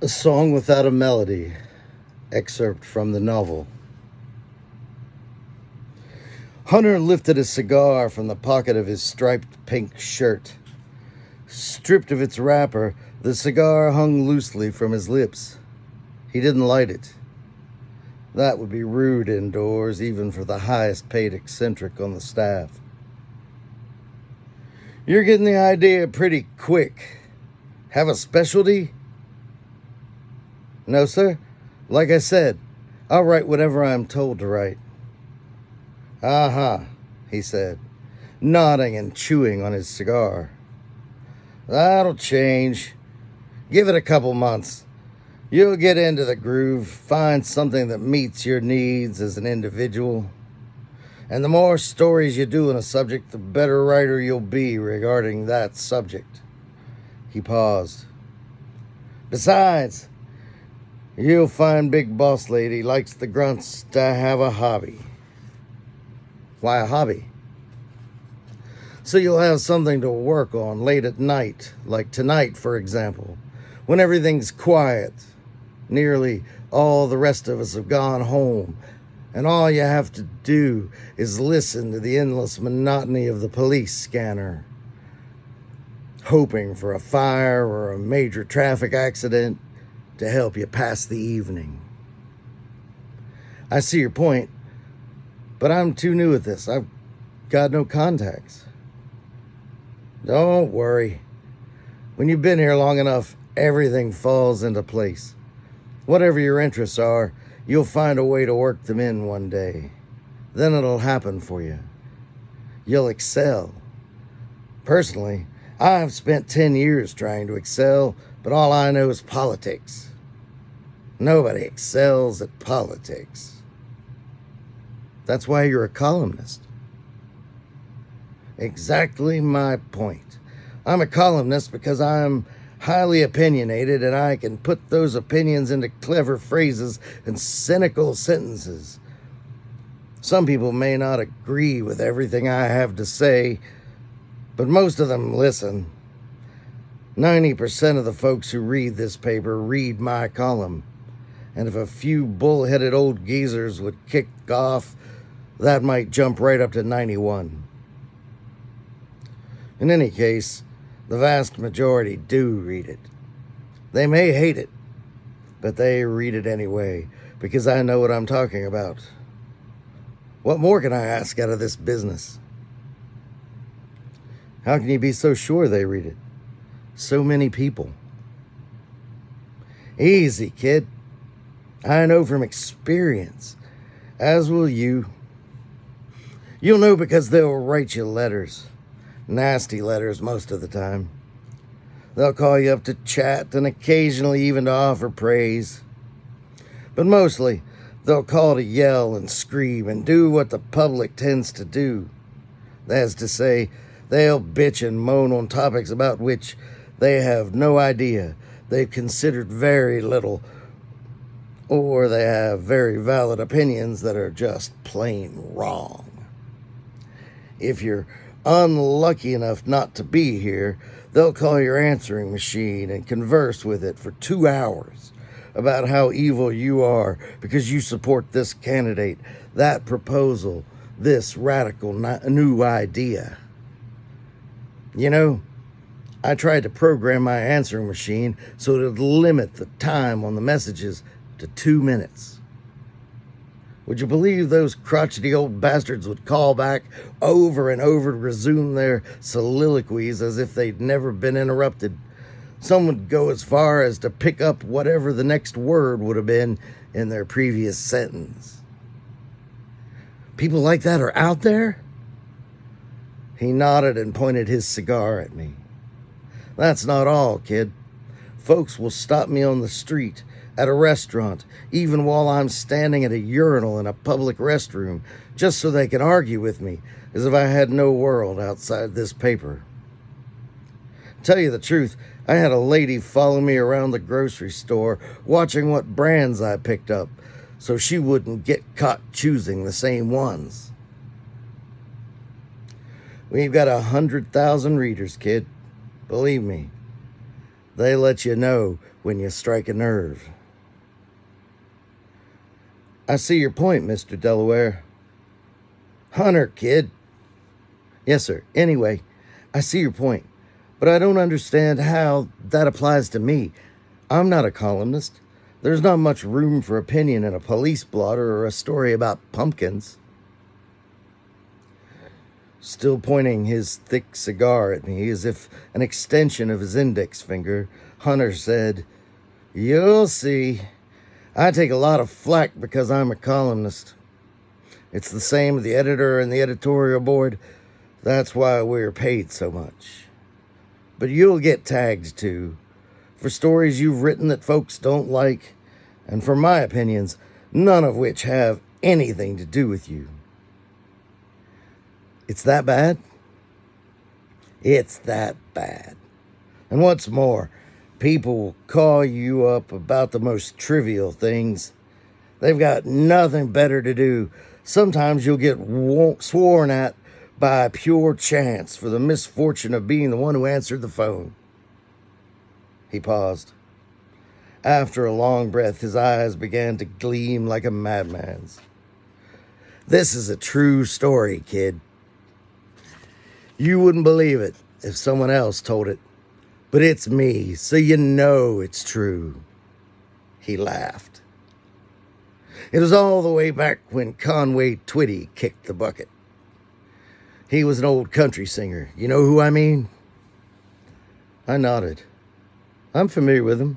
A Song Without a Melody, excerpt from the novel. Hunter lifted a cigar from the pocket of his striped pink shirt. Stripped of its wrapper, the cigar hung loosely from his lips. He didn't light it. That would be rude indoors, even for the highest paid eccentric on the staff. You're getting the idea pretty quick. Have a specialty? No, sir. Like I said, I'll write whatever I'm told to write. Uh-huh, he said, nodding and chewing on his cigar. That'll change. Give it a couple months. You'll get into the groove, find something that meets your needs as an individual. And the more stories you do on a subject, the better writer you'll be regarding that subject. He paused. Besides, you'll find Big Boss Lady likes the grunts to have a hobby. Why a hobby? So you'll have something to work on late at night, like tonight, for example, when everything's quiet. Nearly all the rest of us have gone home, and all you have to do is listen to the endless monotony of the police scanner, hoping for a fire or a major traffic accident to help you pass the evening. I see your point, but I'm too new at this. I've got no contacts. Don't worry. When you've been here long enough, everything falls into place. Whatever your interests are, you'll find a way to work them in one day. Then it'll happen for you. You'll excel. Personally, I've spent 10 years trying to excel, but all I know is politics. Nobody excels at politics. That's why you're a columnist. Exactly my point. I'm a columnist because I'm highly opinionated and I can put those opinions into clever phrases and cynical sentences. Some people may not agree with everything I have to say, but most of them listen. 90% of the folks who read this paper read my column. And if a few bull-headed old geezers would kick off, that might jump right up to 91. In any case, the vast majority do read it. They may hate it, but they read it anyway, because I know what I'm talking about. What more can I ask out of this business? How can you be so sure they read it? So many people. Easy, kid. I know from experience, as will you. You'll know because they'll write you letters. Nasty letters most of the time. They'll call you up to chat and occasionally even to offer praise. But mostly, they'll call to yell and scream and do what the public tends to do. That is to say, they'll bitch and moan on topics about which they have no idea, they've considered very little, or they have very valid opinions that are just plain wrong. If you're unlucky enough not to be here, they'll call your answering machine and converse with it for 2 hours about how evil you are because you support this candidate, that proposal, this radical new idea. You know, I tried to program my answering machine so it would limit the time on the messages to 2 minutes. Would you believe those crotchety old bastards would call back over and over to resume their soliloquies as if they'd never been interrupted? Some would go as far as to pick up whatever the next word would have been in their previous sentence. People like that are out there? He nodded and pointed his cigar at me. That's not all, kid. Folks will stop me on the street, at a restaurant, even while I'm standing at a urinal in a public restroom, just so they can argue with me, as if I had no world outside this paper. Tell you the truth, I had a lady follow me around the grocery store, watching what brands I picked up, so she wouldn't get caught choosing the same ones. We've got 100,000 readers, kid. Believe me. They let you know when you strike a nerve. I see your point, Mr. Delaware. Hunter, kid. Yes, sir. Anyway, I see your point, but I don't understand how that applies to me. I'm not a columnist. There's not much room for opinion in a police blotter or a story about pumpkins. Still pointing his thick cigar at me as if an extension of his index finger, Hunter said, "You'll see. I take a lot of flack because I'm a columnist. It's the same with the editor and the editorial board. That's why we're paid so much. But you'll get tagged too, for stories you've written that folks don't like, and for my opinions, none of which have anything to do with you." It's that bad? It's that bad. And what's more, people will call you up about the most trivial things. They've got nothing better to do. Sometimes you'll get sworn at by pure chance for the misfortune of being the one who answered the phone. He paused. After a long breath, his eyes began to gleam like a madman's. "This is a true story, kid. You wouldn't believe it if someone else told it, but it's me, so you know it's true." He laughed. It was all the way back when Conway Twitty kicked the bucket. He was an old country singer. You know who I mean? I nodded. I'm familiar with him.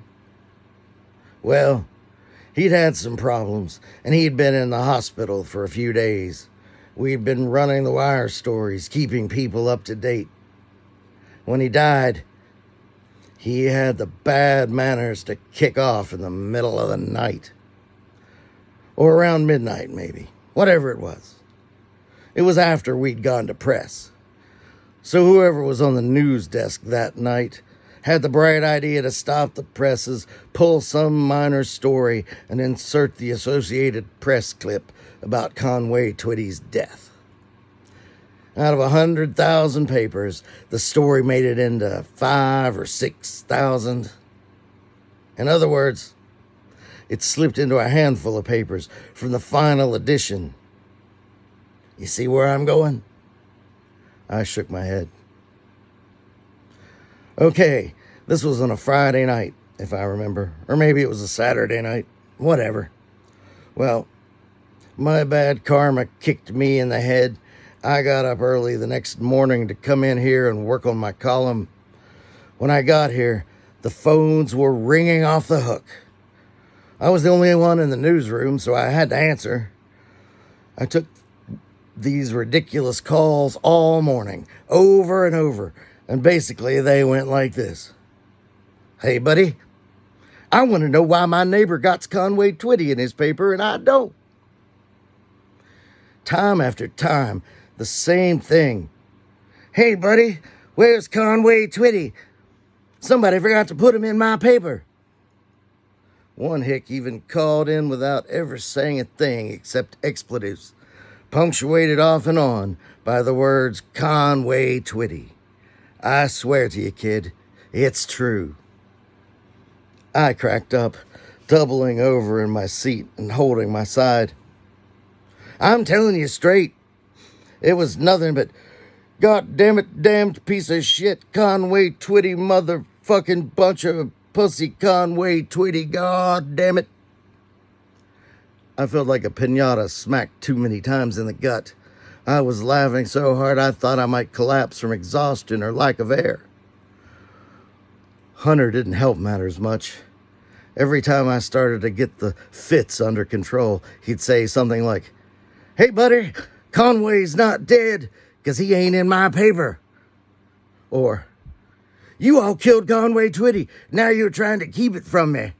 Well, he'd had some problems, and he'd been in the hospital for a few days. We'd been running the wire stories, keeping people up to date. When he died, he had the bad manners to kick off in the middle of the night. Or around midnight, maybe. Whatever it was. It was after we'd gone to press. So whoever was on the news desk that night had the bright idea to stop the presses, pull some minor story, and insert the Associated Press clip about Conway Twitty's death. Out of 100,000 papers, the story made it into 5,000 or 6,000. In other words, it slipped into a handful of papers from the final edition. You see where I'm going? I shook my head. Okay, this was on a Friday night, if I remember. Or maybe it was a Saturday night. Whatever. Well, my bad karma kicked me in the head. I got up early the next morning to come in here and work on my column. When I got here, the phones were ringing off the hook. I was the only one in the newsroom, so I had to answer. I took these ridiculous calls all morning, over and over, and basically they went like this. "Hey, buddy, I want to know why my neighbor got Conway Twitty in his paper and I don't." Time after time, the same thing. "Hey, buddy, where's Conway Twitty? Somebody forgot to put him in my paper." One hick even called in without ever saying a thing except expletives, punctuated off and on by the words Conway Twitty. I swear to you, kid, it's true. I cracked up, doubling over in my seat and holding my side. "I'm telling you straight, it was nothing but goddamn damned piece of shit Conway Twitty motherfucking bunch of pussy Conway Twitty, goddamn it." I felt like a piñata smacked too many times in the gut. I was laughing so hard I thought I might collapse from exhaustion or lack of air. Hunter didn't help matters much. Every time I started to get the fits under control, he'd say something like, "Hey, buddy, Conway's not dead, 'cause he ain't in my paper." Or, "You all killed Conway Twitty, now you're trying to keep it from me."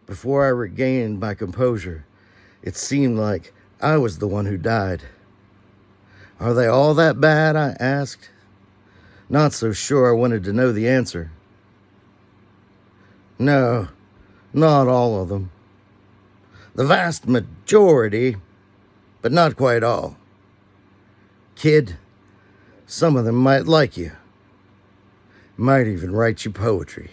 Before I regained my composure, it seemed like I was the one who died. "Are they all that bad?" I asked. Not so sure I wanted to know the answer. "No, not all of them. The vast majority, but not quite all. Kid, Some of them might like you. Might even write you poetry.